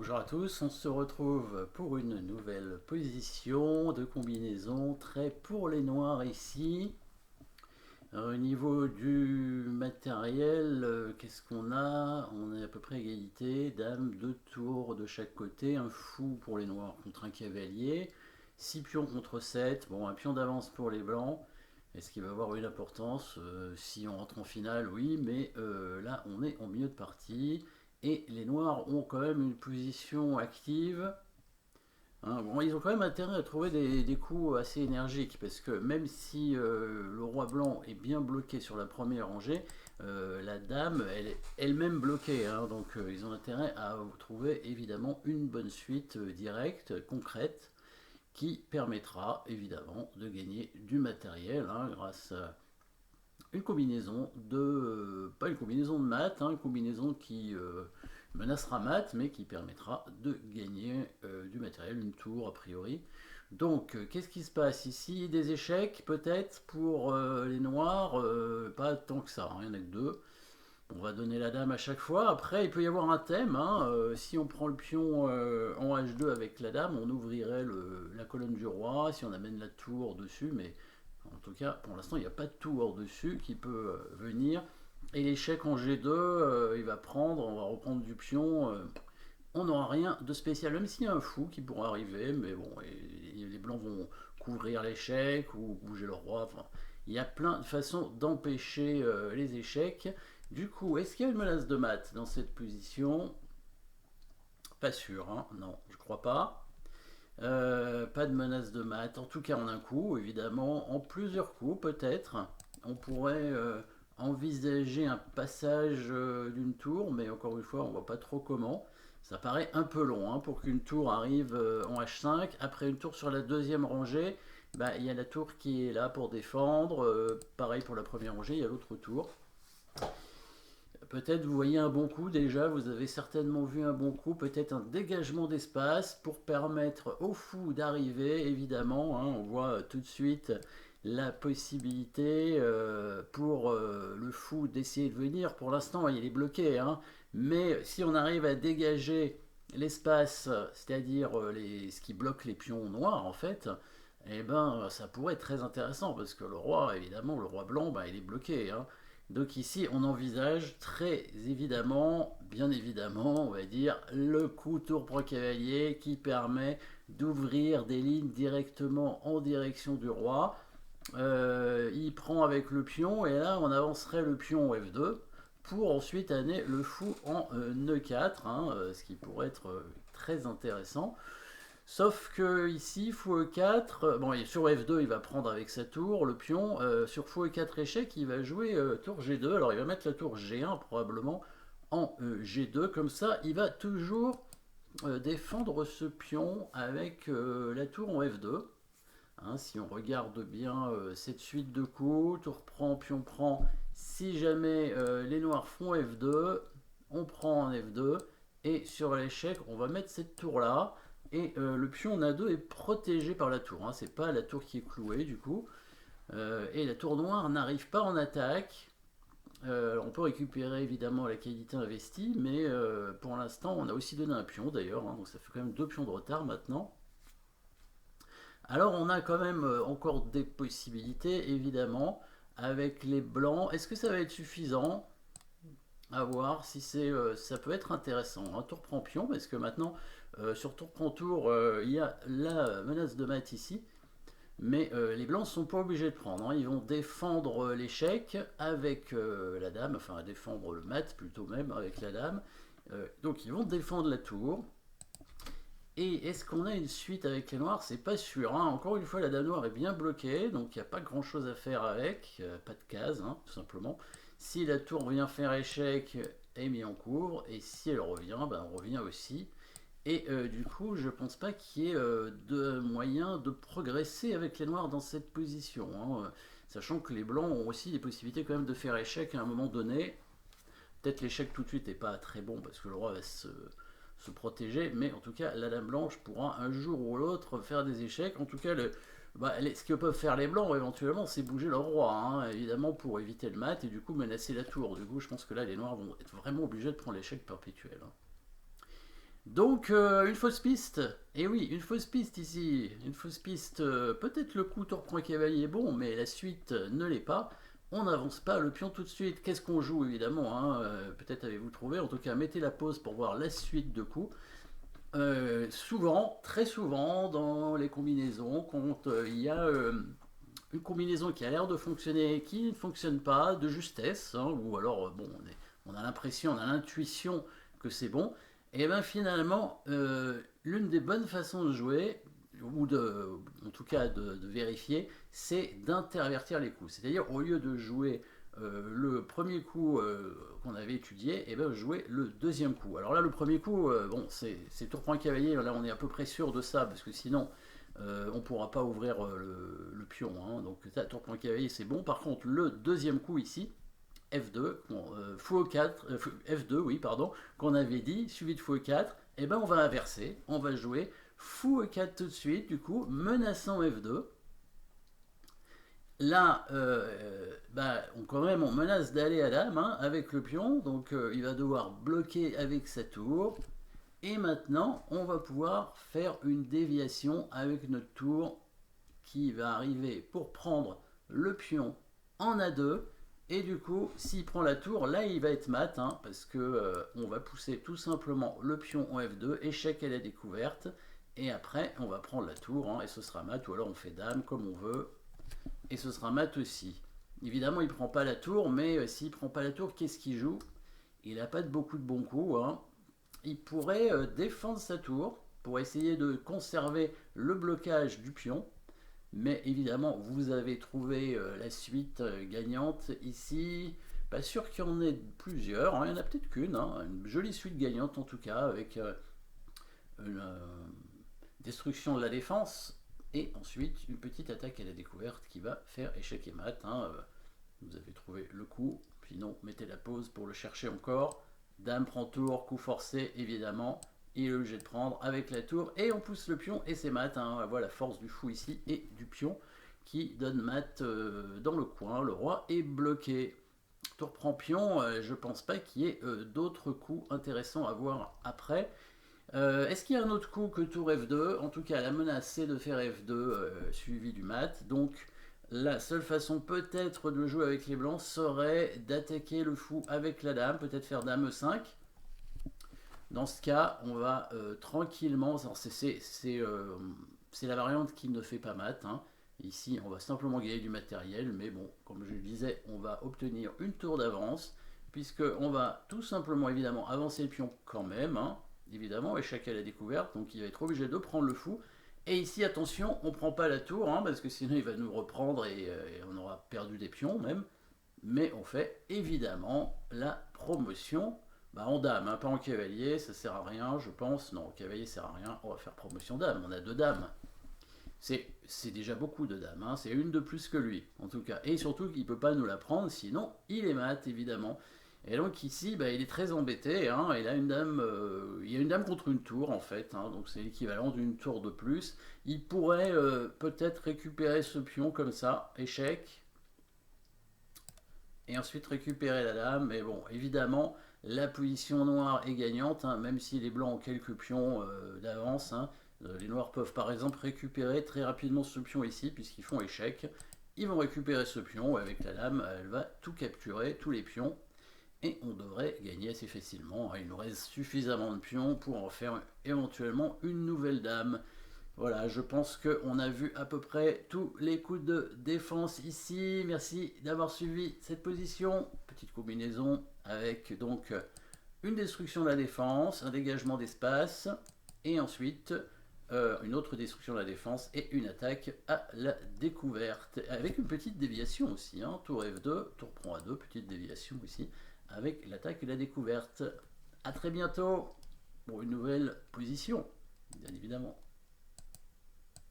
Bonjour à tous, on se retrouve pour une nouvelle position de combinaison très pour les noirs ici. Au niveau du matériel, qu'est-ce qu'on a? On est à peu près égalité, dame, deux tours de chaque côté, un fou pour les noirs contre un cavalier, 6 pions contre 7, bon un pion d'avance pour les blancs. Est-ce qu'il va avoir une importance? Si on rentre en finale, oui, mais là on est en milieu de partie. Et les noirs ont quand même une position active. Hein. Bon, ils ont quand même intérêt à trouver des coups assez énergiques, parce que même si le roi blanc est bien bloqué sur la première rangée, la dame, elle est elle-même bloquée. Hein. Donc ils ont intérêt à trouver évidemment une bonne suite directe, concrète, qui permettra évidemment de gagner du matériel hein, grâce à une combinaison de... pas une combinaison de maths, hein, une combinaison qui menacera maths, mais qui permettra de gagner du matériel, une tour a priori. Donc, qu'est-ce qui se passe ici? Des échecs peut-être pour les noirs, pas tant que ça, hein, il n'y en a que deux. On va donner la dame à chaque fois. Après, il peut y avoir un thème. Hein, si on prend le pion en H2 avec la dame, on ouvrirait la colonne du roi. Si on amène la tour dessus, mais en tout cas, pour l'instant, il n'y a pas de tour dessus qui peut venir. Et l'échec en G2, il va prendre, on va reprendre du pion. On n'aura rien de spécial, même s'il y a un fou qui pourra arriver, mais bon, les blancs vont couvrir l'échec ou bouger le roi. Enfin, il y a plein de façons d'empêcher les échecs. Du coup, est-ce qu'il y a une menace de mat dans cette position? Pas sûr, hein, non, je crois pas. Pas de menace de mat, en tout cas en un coup, évidemment, en plusieurs coups peut-être. On pourrait envisager un passage d'une tour, mais encore une fois, on voit pas trop comment. Ça paraît un peu long hein, pour qu'une tour arrive en H5. Après une tour sur la deuxième rangée, bah, il y a la tour qui est là pour défendre. Pareil pour la première rangée, il y a l'autre tour. Peut-être vous voyez un bon coup déjà, vous avez certainement vu un bon coup, peut-être un dégagement d'espace pour permettre au fou d'arriver, évidemment. Hein, on voit tout de suite la possibilité pour le fou d'essayer de venir. Pour l'instant, il est bloqué, hein, mais si on arrive à dégager l'espace, c'est-à-dire ce qui bloque les pions noirs en fait, eh ben ça pourrait être très intéressant parce que le roi, évidemment, le roi blanc, bah, il est bloqué. Hein. Donc ici, on envisage très évidemment, bien évidemment, on va dire, le coup tour pro cavalier qui permet d'ouvrir des lignes directement en direction du roi. Il prend avec le pion et là, on avancerait le pion en F2 pour ensuite amener le fou en E4, hein, ce qui pourrait être très intéressant. Sauf que ici, fou E4, bon, sur F2, il va prendre avec sa tour le pion. Sur fou E4 échec, il va jouer tour G2. Alors, il va mettre la tour G1 probablement en G2. Comme ça, il va toujours défendre ce pion avec la tour en F2. Hein, si on regarde bien cette suite de coups, tour prend, pion prend. Si jamais les noirs font F2, on prend en F2. Et sur l'échec, on va mettre cette tour-là. Et le pion en A2 est protégé par la tour. Hein. C'est pas la tour qui est clouée du coup. Et la tour noire n'arrive pas en attaque. On peut récupérer évidemment la qualité investie, mais pour l'instant, on a aussi donné un pion d'ailleurs. Hein. Donc ça fait quand même deux pions de retard maintenant. Alors on a quand même encore des possibilités évidemment avec les blancs. Est-ce que ça va être suffisant? À voir si ça peut être intéressant. Un tour prend pion, parce que maintenant, sur tour prend tour, il y a la menace de mat ici. Mais les blancs ne sont pas obligés de prendre. Hein. Ils vont défendre l'échec avec la dame, enfin défendre le mat plutôt même avec la dame. Donc ils vont défendre la tour. Et est-ce qu'on a une suite avec les noirs? C'est pas sûr. Hein. Encore une fois, la dame noire est bien bloquée, donc il n'y a pas grand chose à faire avec. Pas de case, hein, tout simplement. Si la tour vient faire échec, elle est mise en couvre. Et si elle revient, ben, on revient aussi. Et du coup, je pense pas qu'il y ait de moyen de progresser avec les noirs dans cette position. Hein. Sachant que les blancs ont aussi des possibilités quand même de faire échec à un moment donné. Peut-être l'échec tout de suite n'est pas très bon parce que le roi va se protéger, mais en tout cas, la dame blanche pourra un jour ou l'autre faire des échecs. En tout cas, ce que peuvent faire les blancs éventuellement, c'est bouger leur roi, hein, évidemment pour éviter le mat et du coup menacer la tour. Du coup, je pense que là, les noirs vont être vraiment obligés de prendre l'échec perpétuel. Hein. Donc, une fausse piste. Et oui, une fausse piste ici. Une fausse piste, peut-être le coup tour prend cavalier est bon, mais la suite ne l'est pas. On n'avance pas le pion tout de suite. Qu'est-ce qu'on joue évidemment, hein, peut-être avez-vous trouvé. En tout cas, mettez la pause pour voir la suite de coups. Souvent, très souvent, dans les combinaisons, quand il y a une combinaison qui a l'air de fonctionner, qui ne fonctionne pas, de justesse, hein, ou alors, bon, on a l'impression, on a l'intuition que c'est bon, et bien finalement, l'une des bonnes façons de jouer, ou en tout cas de vérifier, c'est d'intervertir les coups. C'est-à-dire, au lieu de jouer le premier coup qu'on avait étudié, et bien jouer le deuxième coup. Alors là, le premier coup, bon, c'est tour point cavalier, là on est à peu près sûr de ça, parce que sinon, on ne pourra pas ouvrir le pion. Hein. Donc ça, tour point cavalier, c'est bon. Par contre, le deuxième coup ici, F2, bon, fou E4, F2, oui, pardon, qu'on avait dit, suivi de fou E4, et ben on va inverser, on va jouer fou E4 tout de suite, du coup, menaçant F2. Là, quand même, on menace d'aller à dame hein, avec le pion, donc il va devoir bloquer avec sa tour. Et maintenant, on va pouvoir faire une déviation avec notre tour qui va arriver pour prendre le pion en A2. Et du coup, s'il prend la tour, là il va être mat, hein, parce que on va pousser tout simplement le pion en F2, échec à la découverte. Et après, on va prendre la tour, hein, et ce sera mat, ou alors on fait dame comme on veut. Et ce sera mat aussi. Évidemment, il ne prend pas la tour, mais s'il ne prend pas la tour, qu'est-ce qu'il joue? Il n'a pas beaucoup de bons coups. Hein. Il pourrait défendre sa tour pour essayer de conserver le blocage du pion. Mais évidemment, vous avez trouvé la suite gagnante ici. Pas sûr qu'il y en ait plusieurs. Hein. Il y en a peut-être qu'une. Hein. Une jolie suite gagnante en tout cas, avec une destruction de la défense. Et ensuite, une petite attaque à la découverte qui va faire échec et mat. Hein. Vous avez trouvé le coup. Sinon, mettez la pause pour le chercher encore. Dame prend tour, coup forcé évidemment. Il est obligé de prendre avec la tour et on pousse le pion et c'est mat. Hein. On voit la force du fou ici et du pion qui donne mat dans le coin. Le roi est bloqué. Tour prend pion, je pense pas qu'il y ait d'autres coups intéressants à voir après. Est-ce qu'il y a un autre coup que tour F2? En tout cas, la menace c'est de faire F2 suivi du mat. Donc la seule façon peut-être de jouer avec les blancs serait d'attaquer le fou avec la dame, peut-être faire dame E5. Dans ce cas, on va tranquillement, c'est la variante qui ne fait pas mat. Hein. Ici, on va simplement gagner du matériel, mais bon, comme je le disais, on va obtenir une tour d'avance, puisqu'on va tout simplement, évidemment, avancer le pion quand même, hein, évidemment, échec à la découverte, donc il va être obligé de prendre le fou. Et ici, attention, on ne prend pas la tour, hein, parce que sinon il va nous reprendre et on aura perdu des pions même. Mais on fait évidemment la promotion en dame, hein, pas en cavalier, ça sert à rien, je pense. Non, en cavalier, ça sert à rien, on va faire promotion dame, on a deux dames. C'est déjà beaucoup de dames, hein. C'est une de plus que lui, en tout cas. Et surtout qu'il ne peut pas nous la prendre, sinon il est mat, évidemment. Et donc ici, il est très embêté, hein. Il a une dame, il y a une dame contre une tour, en fait, hein. Donc c'est l'équivalent d'une tour de plus. Il pourrait peut-être récupérer ce pion comme ça, échec, et ensuite récupérer la dame. Mais bon, évidemment, la position noire est gagnante, hein, même si les blancs ont quelques pions d'avance. Hein. Les noirs peuvent par exemple récupérer très rapidement ce pion ici, puisqu'ils font échec. Ils vont récupérer ce pion, avec la dame, elle va tout capturer, tous les pions, et on devrait gagner assez facilement. Il nous reste suffisamment de pions pour en faire éventuellement une nouvelle dame. Voilà, je pense qu'on a vu à peu près tous les coups de défense ici. Merci d'avoir suivi cette position. Petite combinaison avec donc une destruction de la défense, un dégagement d'espace, et ensuite une autre destruction de la défense et une attaque à la découverte. Avec une petite déviation aussi. Hein. Tour F2, tour prend A2, petite déviation ici, avec l'attaque et la découverte. A très bientôt pour une nouvelle position, bien évidemment.